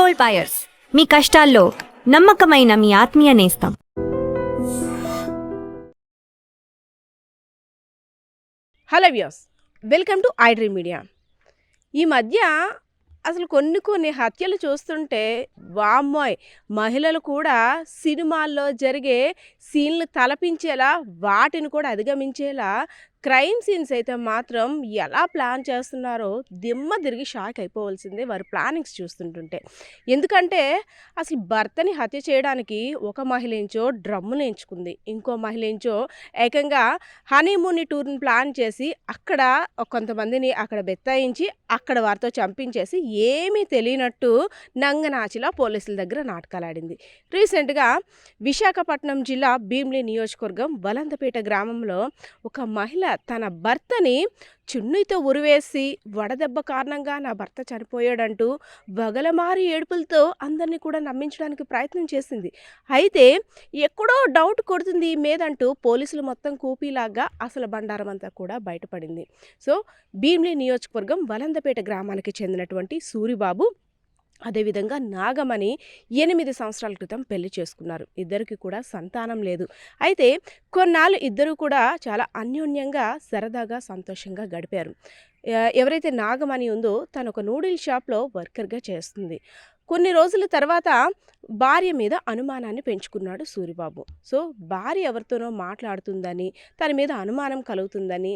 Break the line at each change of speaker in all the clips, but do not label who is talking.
Gold buyers, మీ కష్టాల్లో నమ్మకమైన మీ ఆత్మీయ నేస్తం.
Hello views, welcome to iDream media. ఈ మధ్య అసలు కొన్ని హత్యలు చూస్తుంటే వామ్మోయ్, మహిళలు కూడా సినిమాల్లో జరిగే సీన్లు తలపించేలా, వాటిని కూడా అధిగమించేలా క్రైమ్ సీన్స్ అయితే మాత్రం ఎలా ప్లాన్ చేస్తున్నారో దిమ్మ తిరిగి షాక్ అయిపోవలసిందే వారి ప్లానింగ్స్ చూస్తుంటుంటే. ఎందుకంటే అసలు భర్తని హత్య చేయడానికి ఒక మహిళ ఏంచో డ్రమ్మును ఎంచుకుంది, ఇంకో మహిళ ఏంచో ఏకంగా హనీమూన్ టూర్ని ప్లాన్ చేసి అక్కడ కొంతమందిని అక్కడ బెత్తాయించి అక్కడ వారితో చంపించేసి ఏమీ తెలియనట్టు నంగనాచిలా పోలీసుల దగ్గర నాటకాలాడింది. రీసెంట్గా విశాఖపట్నం జిల్లా భీమిలి నియోజకవర్గం వలందపేట గ్రామంలో ఒక మహిళ తన భర్తని చున్నీతో ఉరివేసి వడదెబ్బ కారణంగా నా భర్త చనిపోయాడంటూ వగలమారి ఏడుపులతో అందరినీ కూడా నమ్మించడానికి ప్రయత్నం చేసింది. అయితే ఎక్కడో డౌట్ కొడుతుంది మీదంటూ పోలీసులు మొత్తం కూపీలాగా అసలు బండారం అంతా కూడా బయటపడింది. సో భీమిలి నియోజకవర్గం వలందపేట గ్రామానికి చెందినటువంటి సూరిబాబు, అదేవిధంగా నాగమణి 8 సంవత్సరాల క్రితం పెళ్లి చేసుకున్నారు. ఇద్దరికి కూడా సంతానం లేదు. అయితే కొన్నాళ్ళు ఇద్దరు కూడా చాలా అన్యోన్యంగా సరదాగా సంతోషంగా గడిపారు. ఎవరైతే నాగమణి ఉందో తను ఒక నూడిల్ షాప్లో వర్కర్గా చేస్తుంది. కొన్ని రోజుల తర్వాత భార్య మీద అనుమానాన్ని పెంచుకున్నాడు సూరిబాబు. సో భార్య ఎవరితోనో మాట్లాడుతుందని, తన మీద అనుమానం కలుగుతుందని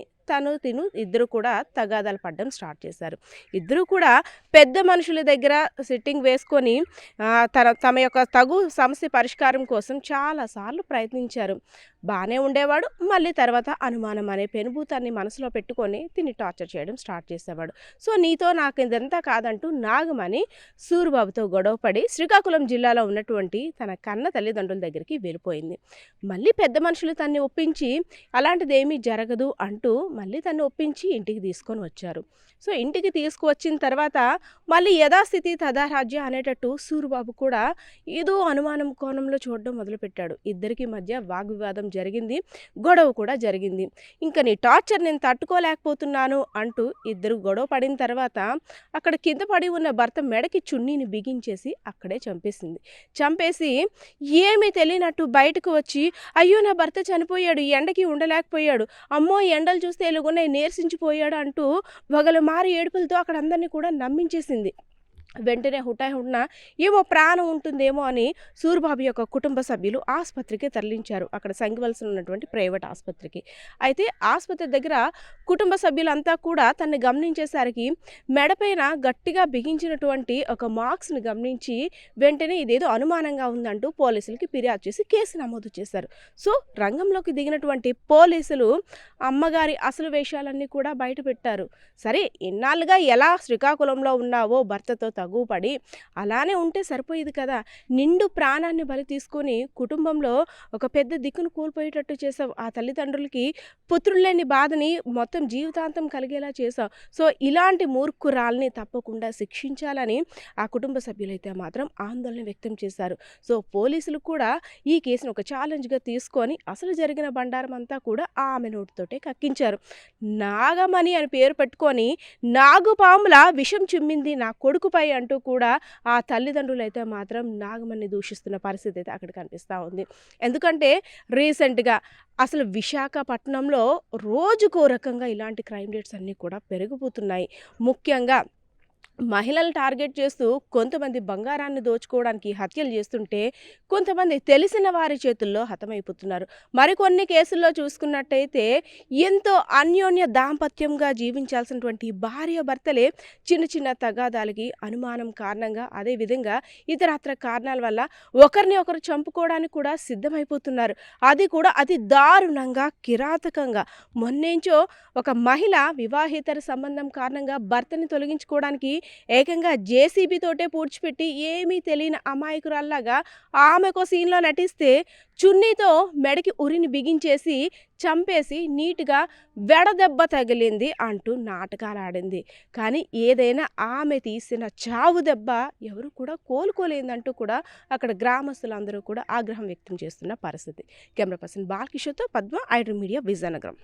తిను ఇద్దరు కూడా తగాదాలు పడడం స్టార్ట్ చేశారు. ఇద్దరు కూడా పెద్ద మనుషుల దగ్గర సిట్టింగ్ వేసుకొని తమ యొక్క తగు సమస్య పరిష్కారం కోసం చాలాసార్లు ప్రయత్నించారు. బాగానే ఉండేవాడు. మళ్ళీ తర్వాత అనుమానం అనే పెనుభూతాన్ని మనసులో పెట్టుకొని తిని టార్చర్ చేయడం స్టార్ట్ చేసేవాడు. సో నీతో నాకు ఇదంతా కాదంటూ నాగమణి సూరిబాబుతో గొడవపడి శ్రీకాకుళం జిల్లాలో ఉన్నటువంటి తన కన్న తల్లిదండ్రుల దగ్గరికి వెళ్ళిపోయింది. మళ్ళీ పెద్ద మనుషులు తన్ని ఒప్పించి అలాంటిది ఏమీ జరగదు అంటూ మళ్ళీ తను ఒప్పించి ఇంటికి తీసుకొని వచ్చారు. సో ఇంటికి తీసుకువచ్చిన తర్వాత మళ్ళీ యథాస్థితి తదారాజ్య అనేటట్టు సూరిబాబు కూడా ఏదో అనుమానం కోణంలో చూడడం మొదలుపెట్టాడు. ఇద్దరికి మధ్య వాగ్వివాదం జరిగింది, గొడవ కూడా జరిగింది. ఇంకా నీ టార్చర్ నేను తట్టుకోలేకపోతున్నాను అంటూ ఇద్దరు గొడవ పడిన తర్వాత అక్కడ కింద పడి ఉన్న భర్త మెడకి చున్నీని బిగించేసి అక్కడే చంపేసి ఏమీ తెలియనట్టు బయటకు వచ్చి, అయ్యో నా భర్త చనిపోయాడు, ఎండకి ఉండలేకపోయాడు, అమ్మో ఎండలు చూస్తే ఎలుగున్నాయి, నీరసించిపోయాడు అంటూ వగలమారి ఏడుపులతో అక్కడ అందరినీ కూడా నమ్మించేసింది. వెంటనే హుటాహుటిన ఏమో ప్రాణం ఉంటుందేమో అని సూరిబాబు యొక్క కుటుంబ సభ్యులు ఆసుపత్రికి తరలించారు. అక్కడ సంగివలసిన ఉన్నటువంటి ప్రైవేట్ ఆసుపత్రికి. అయితే ఆసుపత్రి దగ్గర కుటుంబ సభ్యులంతా కూడా తనని గమనించేసరికి మెడపైన గట్టిగా బిగించినటువంటి ఒక మార్క్స్ని గమనించి వెంటనే ఇదేదో అనుమానంగా ఉందంటూ పోలీసులకి ఫిర్యాదు చేసి కేసు నమోదు చేశారు. సో రంగంలోకి దిగినటువంటి పోలీసులు అమ్మగారి అసలు వేషాలన్నీ కూడా బయట పెట్టారు. సరే, ఇన్నాళ్ళుగా ఎలా శ్రీకాకుళంలో ఉన్నావో భర్తతో తగుపడి అలానే ఉంటే సరిపోయేది కదా. నిండు ప్రాణాన్ని బలి తీసుకొని కుటుంబంలో ఒక పెద్ద దిక్కును కోల్పోయేటట్టు చేసావు. ఆ తల్లిదండ్రులకి పుత్రులేని బాధని మొత్తం జీవితాంతం కలిగేలా చేసావు. సో ఇలాంటి మూర్ఖురాల్ని తప్పకుండా శిక్షించాలని ఆ కుటుంబ సభ్యులైతే మాత్రం ఆందోళన వ్యక్తం చేశారు. సో పోలీసులు కూడా ఈ కేసును ఒక ఛాలెంజ్గా తీసుకొని అసలు జరిగిన బండారం అంతా కూడా ఆమె నోటితోటే కక్కించారు. నాగమణి అని పేరు పెట్టుకొని నాగుపాముల విషం చిమ్మింది నా కొడుకుపై అంటూ కూడా ఆ తల్లిదండ్రులు అయితే మాత్రం నాగమణిని దూషిస్తున్న పరిస్థితి అయితే అక్కడ కనిపిస్తూ ఉంది. ఎందుకంటే రీసెంట్గా అసలు విశాఖపట్నంలో రోజుకో రకంగా ఇలాంటి క్రైమ్ రేట్స్ అన్నీ కూడా పెరిగిపోతున్నాయి. ముఖ్యంగా మహిళలను టార్గెట్ చేస్తూ కొంతమంది బంగారాన్ని దోచుకోవడానికి హత్యలు చేస్తుంటే కొంతమంది తెలిసిన వారి చేతుల్లో హతమైపోతున్నారు. మరికొన్ని కేసుల్లో చూసుకున్నట్టయితే ఎంతో అన్యోన్య దాంపత్యంగా జీవించాల్సినటువంటి భార్య భర్తలే చిన్న చిన్న తగాదాలకి అనుమానం కారణంగా, అదేవిధంగా ఇతరత్ర కారణాల వల్ల ఒకరిని ఒకరు చంపుకోవడానికి కూడా సిద్ధమైపోతున్నారు. అది కూడా అతి దారుణంగా, కిరాతకంగా. మొన్నేంచో ఒక మహిళ వివాహేతర సంబంధం కారణంగా భర్తని తొలగించుకోవడానికి ఏకంగా జేసీబీ తోటే పూడ్చిపెట్టి ఏమీ తెలియని అమాయకురాల్లాగా ఆమెకో సీన్లో నటిస్తే చున్నీతో మెడకి ఉరిని బిగించేసి చంపేసి నీట్గా వెడదెబ్బ తగిలింది అంటూ నాటకాలు ఆడింది. కానీ ఏదైనా ఆమె తీసిన చావు దెబ్బ ఎవరు కూడా కోలుకోలేదంటూ కూడా అక్కడ గ్రామస్తులందరూ కూడా ఆగ్రహం వ్యక్తం చేస్తున్న పరిస్థితి. కెమెరా పర్సన్ బాలకిషోర్తో పద్మ, ఐడ్రీమ్ మీడియా, విజయనగరం.